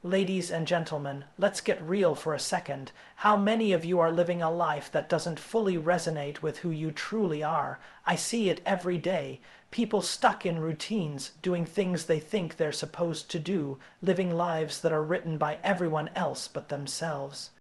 Ladies and gentlemen, let's get real for a second. How many of you are living a life that doesn't fully resonate with who you truly are? I see it every day. People stuck in routines, doing things they think they're supposed to do, living lives that are written by everyone else but themselves.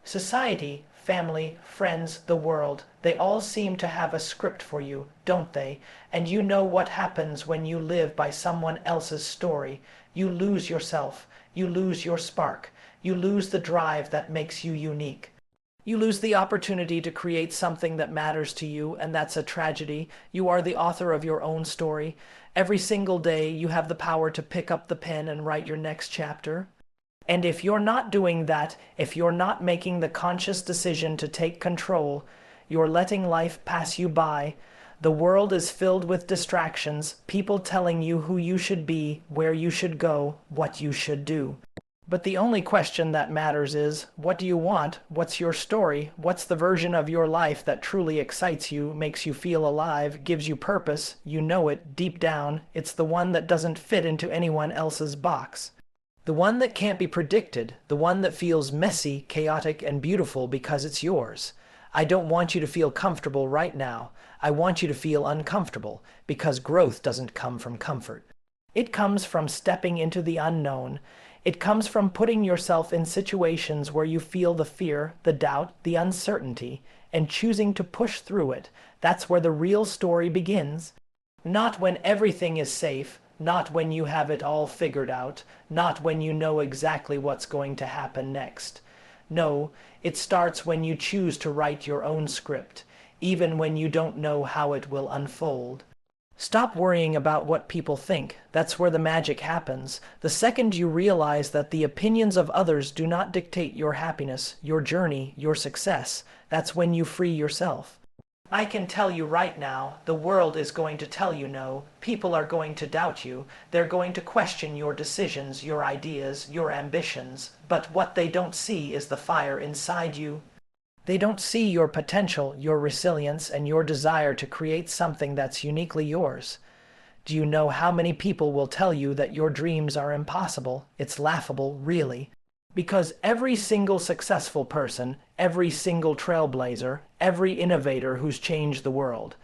Society, family, friends, the world, they all seem to have a script for you, don't they? And you know what happens when you live by someone else's story. You lose yourself. You lose your spark. You lose the drive that makes you unique. You lose the opportunity to create something that matters to you, and that's a tragedy. You are the author of your own story. Every single day, you have the power to pick up the pen and write your next chapter. And if you're not doing that, if you're not making the conscious decision to take control, you're letting life pass you by. The world is filled with distractions, people telling you who you should be, where you should go, what you should do. But the only question that matters is, what do you want? What's your story? What's the version of your life that truly excites you, makes you feel alive, gives you purpose? You know it deep down. It's the one that doesn't fit into anyone else's box. The one that can't be predicted, the one that feels messy, chaotic, and beautiful because it's yours. I don't want you to feel comfortable right now. I want you to feel uncomfortable, because growth doesn't come from comfort. It comes from stepping into the unknown. It comes from putting yourself in situations where you feel the fear, the doubt, the uncertainty, and choosing to push through it. That's where the real story begins. Not when everything is safe, not when you have it all figured out, not when you know exactly what's going to happen next. No, it starts when you choose to write your own script, even when you don't know how it will unfold. Stop worrying about what people think. That's where the magic happens. The second you realize that the opinions of others do not dictate your happiness, your journey, your success, that's when you free yourself. I can tell you right now, the world is going to tell you no. People are going to doubt you. They're going to question your decisions, your ideas, your ambitions. But what they don't see is the fire inside you. They don't see your potential, your resilience, and your desire to create something that's uniquely yours. Do you know how many people will tell you that your dreams are impossible? It's laughable, really. Because every single successful person, every single trailblazer, every innovator who's changed the world,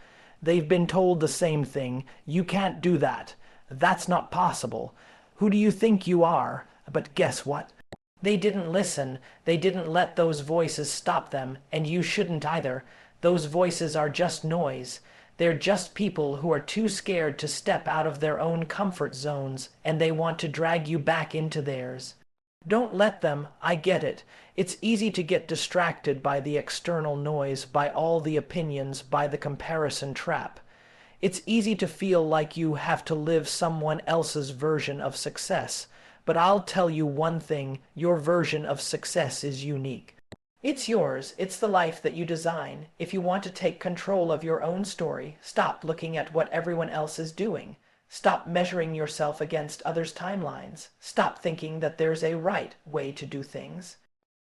they've been told the same thing. You can't do that. That's not possible. Who do you think you are? But guess what? They didn't listen. They didn't let those voices stop them, and you shouldn't either. Those voices are just noise. They're just people who are too scared to step out of their own comfort zones, and they want to drag you back into theirs. Don't let them. I get it. It's easy to get distracted by the external noise, by all the opinions, by the comparison trap. It's easy to feel like you have to live someone else's version of success. But I'll tell you one thing, your version of success is unique. It's yours. It's the life that you design. If you want to take control of your own story, stop looking at what everyone else is doing. Stop measuring yourself against others' timelines. Stop thinking that there's a right way to do things.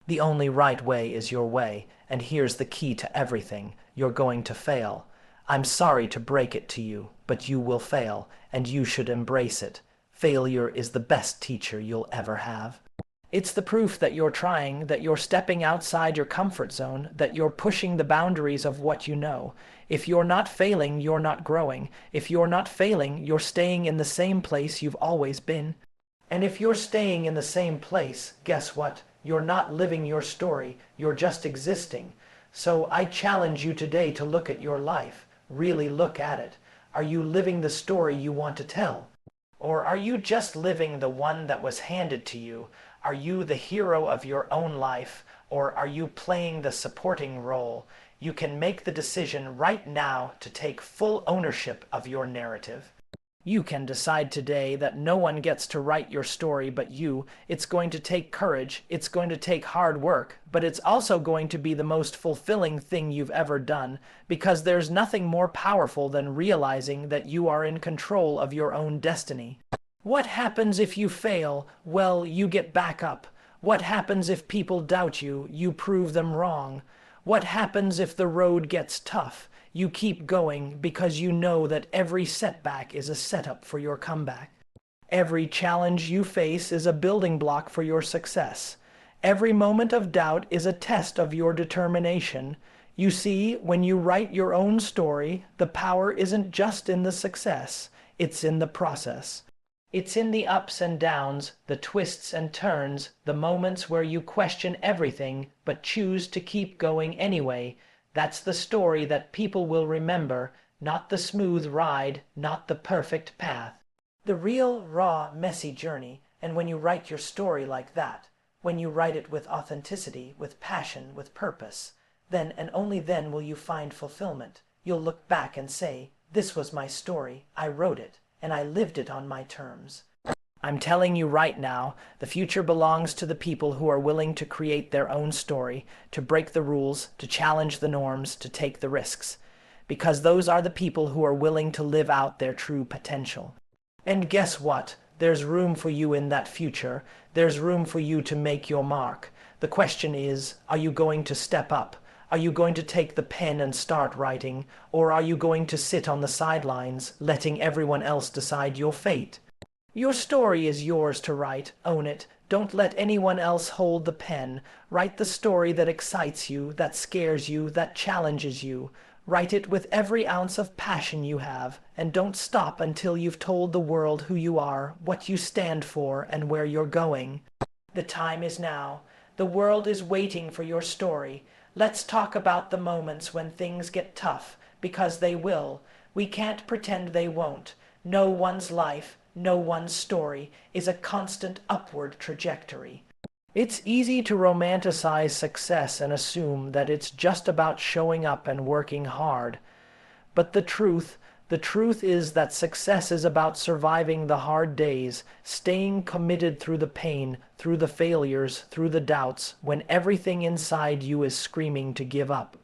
The only right way is your way, and here's the key to everything. You're going to fail. I'm sorry to break it to you, but you will fail, and you should embrace it. Failure is the best teacher you'll ever have. It's the proof that you're trying, that you're stepping outside your comfort zone, that you're pushing the boundaries of what you know. If you're not failing, you're not growing. If you're not failing, you're staying in the same place you've always been. And if you're staying in the same place, guess what? You're not living your story, you're just existing. So I challenge you today to look at your life. Really look at it. Are you living the story you want to tell? Or are you just living the one that was handed to you? Are you the hero of your own life, or are you playing the supporting role? You can make the decision right now to take full ownership of your narrative. You can decide today that no one gets to write your story but you. It's going to take courage, it's going to take hard work, but it's also going to be the most fulfilling thing you've ever done, because there's nothing more powerful than realizing that you are in control of your own destiny. What happens if you fail? Well, you get back up. What happens if people doubt you? You prove them wrong. What happens if the road gets tough? You keep going because you know that every setback is a setup for your comeback. Every challenge you face is a building block for your success. Every moment of doubt is a test of your determination. You see, when you write your own story, the power isn't just in the success, it's in the process. It's in the ups and downs, the twists and turns, the moments where you question everything but choose to keep going anyway. That's the story that people will remember, not the smooth ride, not the perfect path. The real, raw, messy journey. And when you write your story like that, when you write it with authenticity, with passion, with purpose, then and only then will you find fulfillment. You'll look back and say, this was my story, I wrote it, and I lived it on my terms. I'm telling you right now, the future belongs to the people who are willing to create their own story, to break the rules, to challenge the norms, to take the risks. Because those are the people who are willing to live out their true potential. And guess what? There's room for you in that future. There's room for you to make your mark. The question is, are you going to step up? Are you going to take the pen and start writing? Or are you going to sit on the sidelines, letting everyone else decide your fate? Your story is yours to write. Own it. Don't let anyone else hold the pen. Write the story that excites you, that scares you, that challenges you. Write it with every ounce of passion you have, and don't stop until you've told the world who you are, what you stand for, and where you're going. The time is now. The world is waiting for your story. Let's talk about the moments when things get tough, because they will. We can't pretend they won't. No one's life, no one's story is a constant upward trajectory. It's easy to romanticize success and assume that it's just about showing up and working hard. But the truth is that success is about surviving the hard days, staying committed through the pain, through the failures, through the doubts, when everything inside you is screaming to give up.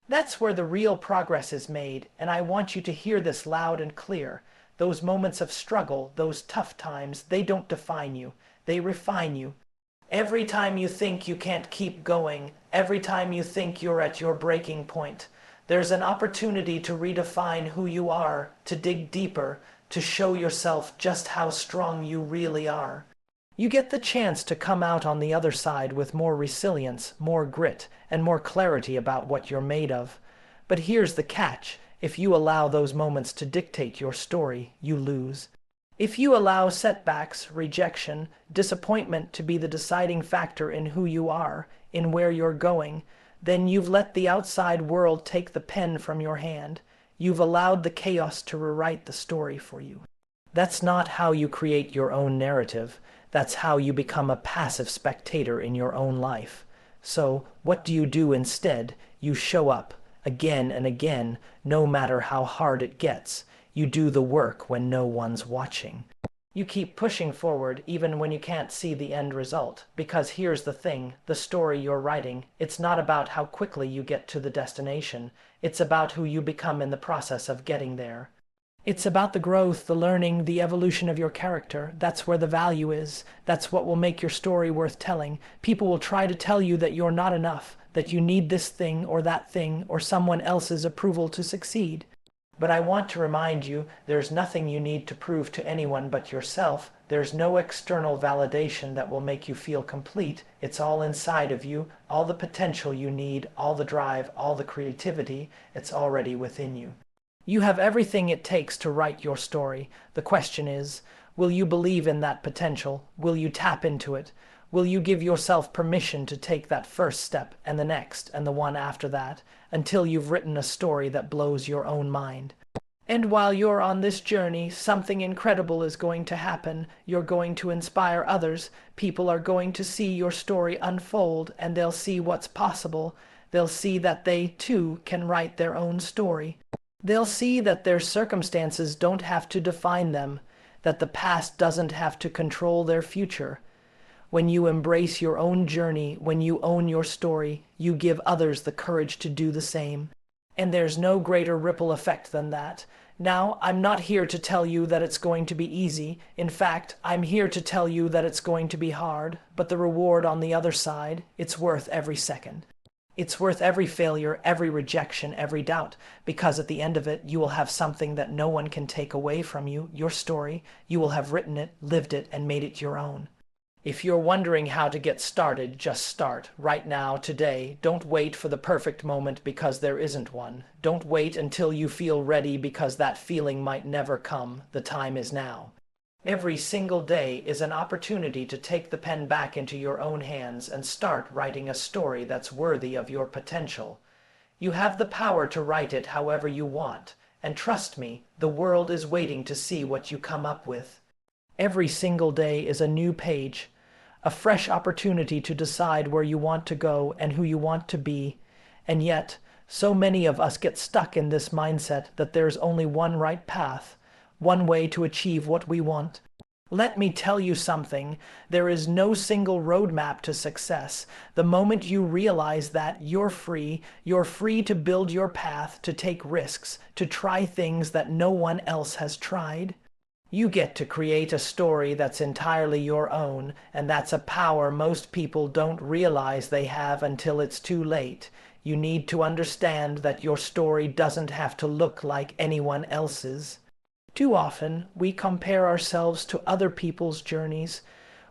That's where the real progress is made, and I want you to hear this loud and clear. Those moments of struggle, those tough times, they don't define you. They refine you. Every time you think you can't keep going, every time you think you're at your breaking point, there's an opportunity to redefine who you are, to dig deeper, to show yourself just how strong you really are. You get the chance to come out on the other side with more resilience, more grit, and more clarity about what you're made of. But here's the catch. If you allow those moments to dictate your story, you lose. If you allow setbacks, rejection, disappointment to be the deciding factor in who you are, in where you're going, then you've let the outside world take the pen from your hand. You've allowed the chaos to rewrite the story for you. That's not how you create your own narrative. That's how you become a passive spectator in your own life. So, what do you do instead? You show up, again and again, no matter how hard it gets. You do the work when no one's watching. You keep pushing forward even when you can't see the end result. Because here's the thing, the story you're writing, it's not about how quickly you get to the destination. It's about who you become in the process of getting there. It's about the growth, the learning, the evolution of your character. That's where the value is. That's what will make your story worth telling. People will try to tell you that you're not enough, that you need this thing or that thing or someone else's approval to succeed. But I want to remind you, there's nothing you need to prove to anyone but yourself. There's no external validation that will make you feel complete. It's all inside of you, all the potential you need, all the drive, all the creativity. It's already within you. You have everything it takes to write your story. The question is, will you believe in that potential? Will you tap into it? Will you give yourself permission to take that first step and the next and the one after that until you've written a story that blows your own mind? And while you're on this journey, something incredible is going to happen. You're going to inspire others. People are going to see your story unfold, and they'll see what's possible. They'll see that they, too, can write their own story. They'll see that their circumstances don't have to define them, that the past doesn't have to control their future. When you embrace your own journey, when you own your story, you give others the courage to do the same. And there's no greater ripple effect than that. Now, I'm not here to tell you that it's going to be easy. In fact, I'm here to tell you that it's going to be hard, but the reward on the other side, it's worth every second. It's worth every failure, every rejection, every doubt, because at the end of it, you will have something that no one can take away from you, your story. You will have written it, lived it, and made it your own. If you're wondering how to get started, just start. Right now, today. Don't wait for the perfect moment because there isn't one. Don't wait until you feel ready because that feeling might never come. The time is now. Every single day is an opportunity to take the pen back into your own hands and start writing a story that's worthy of your potential. You have the power to write it however you want, and trust me, the world is waiting to see what you come up with. Every single day is a new page, a fresh opportunity to decide where you want to go and who you want to be. And yet, so many of us get stuck in this mindset that there's only one right path, one way to achieve what we want. Let me tell you something, there is no single roadmap to success. The moment you realize that, you're free to build your path, to take risks, to try things that no one else has tried. You get to create a story that's entirely your own, and that's a power most people don't realize they have until it's too late. You need to understand that your story doesn't have to look like anyone else's. Too often, we compare ourselves to other people's journeys.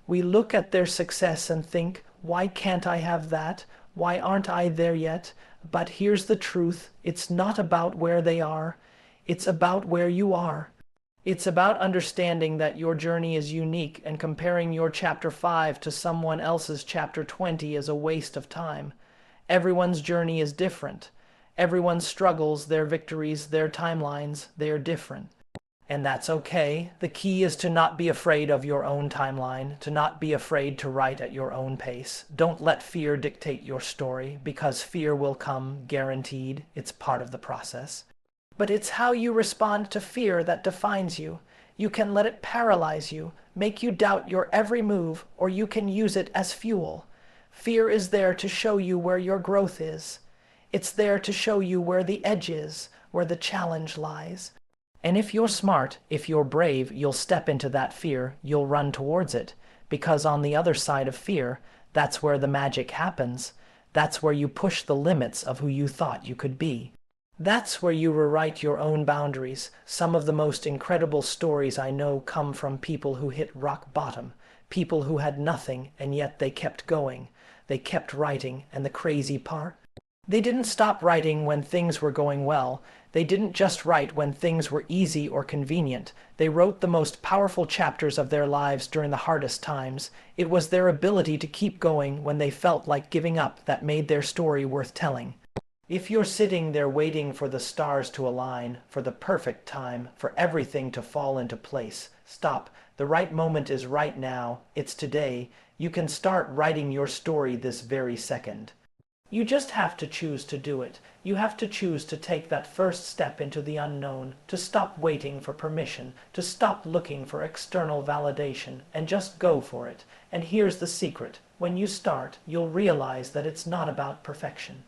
We look at their success and think, why can't I have that? Why aren't I there yet? But here's the truth, it's not about where they are. It's about where you are. It's about understanding that your journey is unique, and comparing your chapter 5 to someone else's chapter 20 is a waste of time. Everyone's journey is different. Everyone's struggles, their victories, their timelines, they are different. And that's okay. The key is to not be afraid of your own timeline, to not be afraid to write at your own pace. Don't let fear dictate your story, because fear will come, guaranteed. It's part of the process. But it's how you respond to fear that defines you. You can let it paralyze you, make you doubt your every move, or you can use it as fuel. Fear is there to show you where your growth is. It's there to show you where the edge is, where the challenge lies. And if you're smart, if you're brave, you'll step into that fear, you'll run towards it. Because on the other side of fear, that's where the magic happens. That's where you push the limits of who you thought you could be. That's where you rewrite your own boundaries. Some of the most incredible stories I know come from people who hit rock bottom, people who had nothing, and yet they kept going. They kept writing, and the crazy part? They didn't stop writing when things were going well. They didn't just write when things were easy or convenient. They wrote the most powerful chapters of their lives during the hardest times. It was their ability to keep going when they felt like giving up that made their story worth telling. If you're sitting there waiting for the stars to align, for the perfect time, for everything to fall into place, stop. The right moment is right now. It's today. You can start writing your story this very second. You just have to choose to do it. You have to choose to take that first step into the unknown, to stop waiting for permission, to stop looking for external validation, and just go for it. And here's the secret. When you start, you'll realize that it's not about perfection.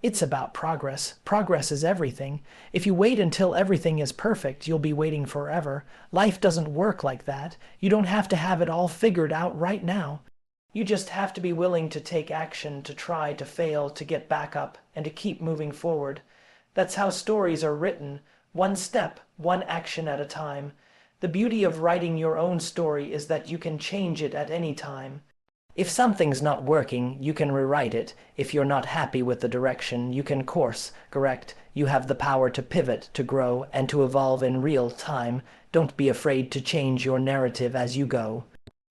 It's about progress. Progress is everything. If you wait until everything is perfect, you'll be waiting forever. Life doesn't work like that. You don't have to have it all figured out right now. You just have to be willing to take action, to try, to fail, to get back up, and to keep moving forward. That's how stories are written, one step, one action at a time. The beauty of writing your own story is that you can change it at any time. If something's not working, you can rewrite it. If you're not happy with the direction, you can course correct. You have the power to pivot, to grow, and to evolve in real time. Don't be afraid to change your narrative as you go.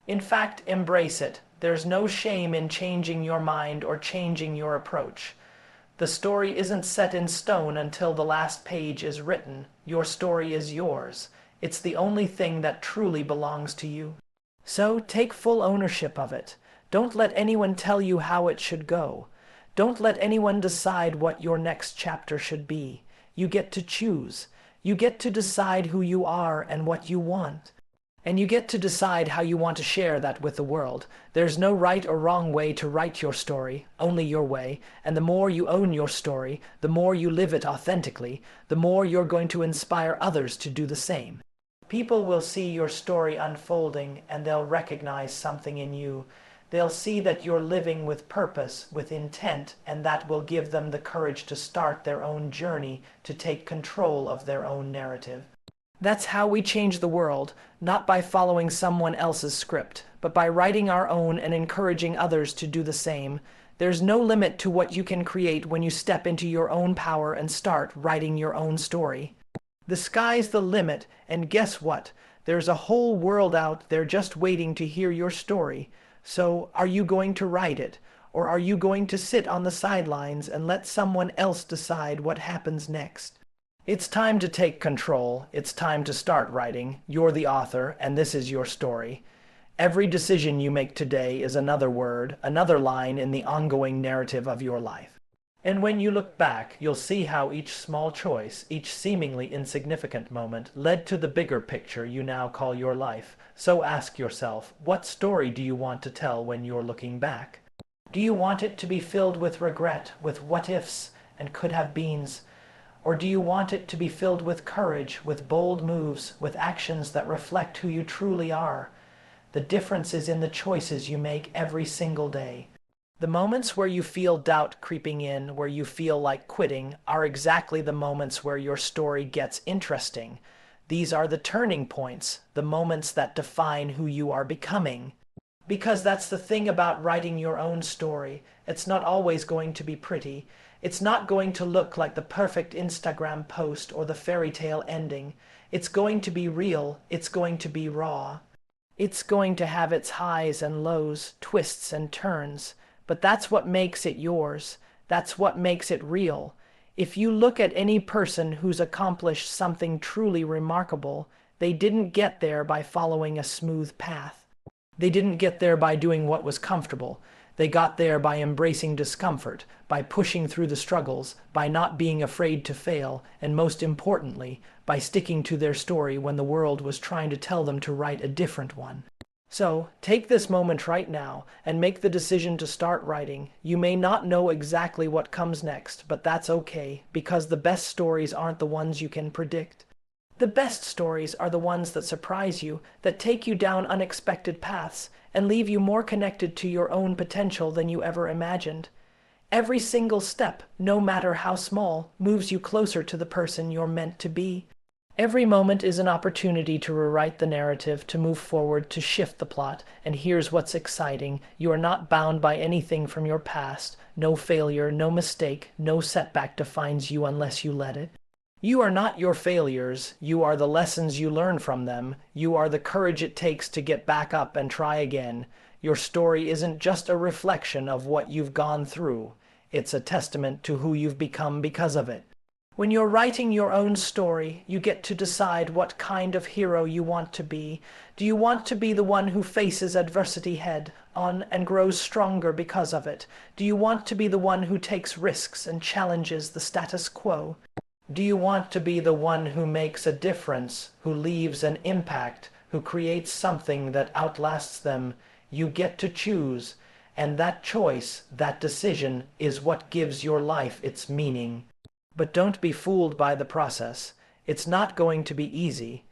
In fact, embrace it. There's no shame in changing your mind or changing your approach. The story isn't set in stone until the last page is written. Your story is yours. It's the only thing that truly belongs to you. So take full ownership of it. Don't let anyone tell you how it should go. Don't let anyone decide what your next chapter should be. You get to choose. You get to decide who you are and what you want. And you get to decide how you want to share that with the world. There's no right or wrong way to write your story, only your way. And the more you own your story, the more you live it authentically, the more you're going to inspire others to do the same. People will see your story unfolding and they'll recognize something in you. They'll see that you're living with purpose, with intent, and that will give them the courage to start their own journey, to take control of their own narrative. That's how we change the world, not by following someone else's script, but by writing our own and encouraging others to do the same. There's no limit to what you can create when you step into your own power and start writing your own story. The sky's the limit, and guess what? There's a whole world out there just waiting to hear your story. So, are you going to write it? Or are you going to sit on the sidelines and let someone else decide what happens next? It's time to take control. It's time to start writing. You're the author, and this is your story. Every decision you make today is another word, another line in the ongoing narrative of your life. And when you look back, you'll see how each small choice, each seemingly insignificant moment, led to the bigger picture you now call your life. So ask yourself, what story do you want to tell when you're looking back? Do you want it to be filled with regret, with what-ifs and could-have-beens? Or do you want it to be filled with courage, with bold moves, with actions that reflect who you truly are? The difference is in the choices you make every single day. The moments where you feel doubt creeping in, where you feel like quitting, are exactly the moments where your story gets interesting. These are the turning points, the moments that define who you are becoming. Because that's the thing about writing your own story. It's not always going to be pretty. It's not going to look like the perfect Instagram post or the fairy tale ending. It's going to be real. It's going to be raw. It's going to have its highs and lows, twists and turns. But that's what makes it yours. That's what makes it real. If you look at any person who's accomplished something truly remarkable, they didn't get there by following a smooth path. They didn't get there by doing what was comfortable. They got there by embracing discomfort, by pushing through the struggles, by not being afraid to fail, and most importantly, by sticking to their story when the world was trying to tell them to write a different one. So, take this moment right now and make the decision to start writing. You may not know exactly what comes next, but that's okay, because the best stories aren't the ones you can predict. The best stories are the ones that surprise you, that take you down unexpected paths, and leave you more connected to your own potential than you ever imagined. Every single step, no matter how small, moves you closer to the person you're meant to be. Every moment is an opportunity to rewrite the narrative, to move forward, to shift the plot. And here's what's exciting. You are not bound by anything from your past. No failure, no mistake, no setback defines you unless you let it. You are not your failures. You are the lessons you learn from them. You are the courage it takes to get back up and try again. Your story isn't just a reflection of what you've gone through. It's a testament to who you've become because of it. When you're writing your own story, you get to decide what kind of hero you want to be. Do you want to be the one who faces adversity head on and grows stronger because of it? Do you want to be the one who takes risks and challenges the status quo? Do you want to be the one who makes a difference, who leaves an impact, who creates something that outlasts them? You get to choose, and that choice, that decision, is what gives your life its meaning. But don't be fooled by the process. It's not going to be easy.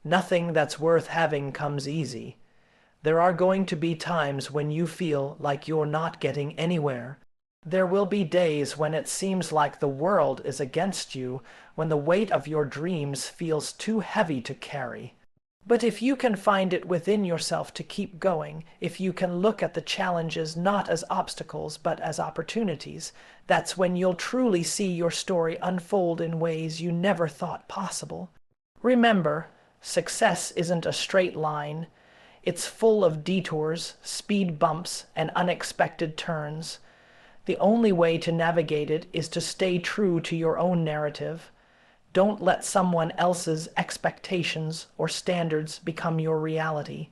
Nothing that's worth having comes easy. There are going to be times when you feel like you're not getting anywhere. There will be days when it seems like the world is against you, when the weight of your dreams feels too heavy to carry. But if you can find it within yourself to keep going, if you can look at the challenges not as obstacles but as opportunities, that's when you'll truly see your story unfold in ways you never thought possible. Remember, success isn't a straight line. It's full of detours, speed bumps, and unexpected turns. The only way to navigate it is to stay true to your own narrative. Don't let someone else's expectations or standards become your reality.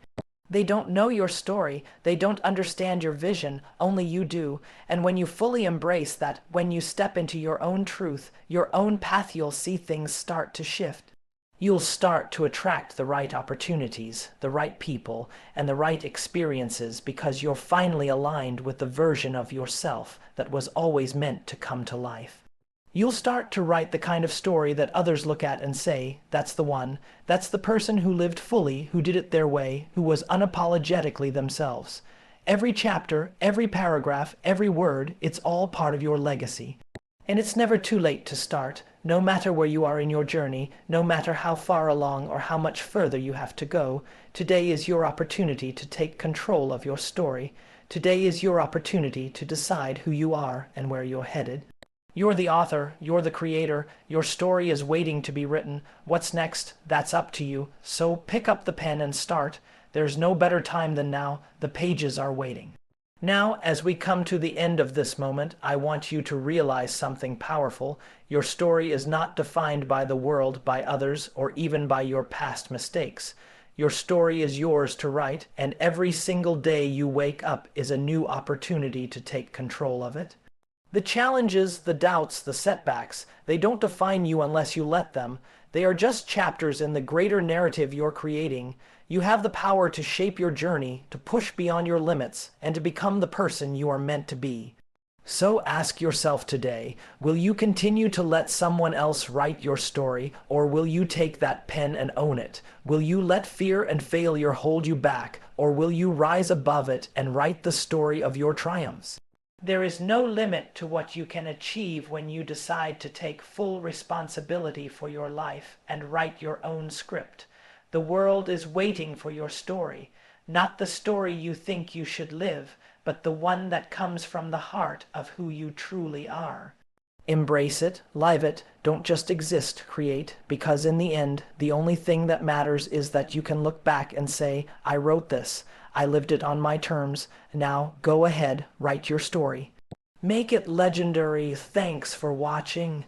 They don't know your story. They don't understand your vision. Only you do. And when you fully embrace that, when you step into your own truth, your own path, you'll see things start to shift. You'll start to attract the right opportunities, the right people, and the right experiences because you're finally aligned with the version of yourself that was always meant to come to life. You'll start to write the kind of story that others look at and say, that's the one, that's the person who lived fully, who did it their way, who was unapologetically themselves. Every chapter, every paragraph, every word, it's all part of your legacy. And it's never too late to start, no matter where you are in your journey, no matter how far along or how much further you have to go. Today is your opportunity to take control of your story. Today is your opportunity to decide who you are and where you're headed. You're the author, you're the creator, your story is waiting to be written. What's next? That's up to you. So pick up the pen and start. There's no better time than now. The pages are waiting. Now, as we come to the end of this moment, I want you to realize something powerful. Your story is not defined by the world, by others, or even by your past mistakes. Your story is yours to write, and every single day you wake up is a new opportunity to take control of it. The challenges, the doubts, the setbacks, they don't define you unless you let them. They are just chapters in the greater narrative you're creating. You have the power to shape your journey, to push beyond your limits, and to become the person you are meant to be. So ask yourself today, will you continue to let someone else write your story, or will you take that pen and own it? Will you let fear and failure hold you back, or will you rise above it and write the story of your triumphs? There is no limit to what you can achieve when you decide to take full responsibility for your life and write your own script. The world is waiting for your story, not the story you think you should live, but the one that comes from the heart of who you truly are. Embrace it, live it, don't just exist, create, because in the end, the only thing that matters is that you can look back and say, I wrote this, I lived it on my terms, now go ahead, write your story. Make it legendary. Thanks for watching.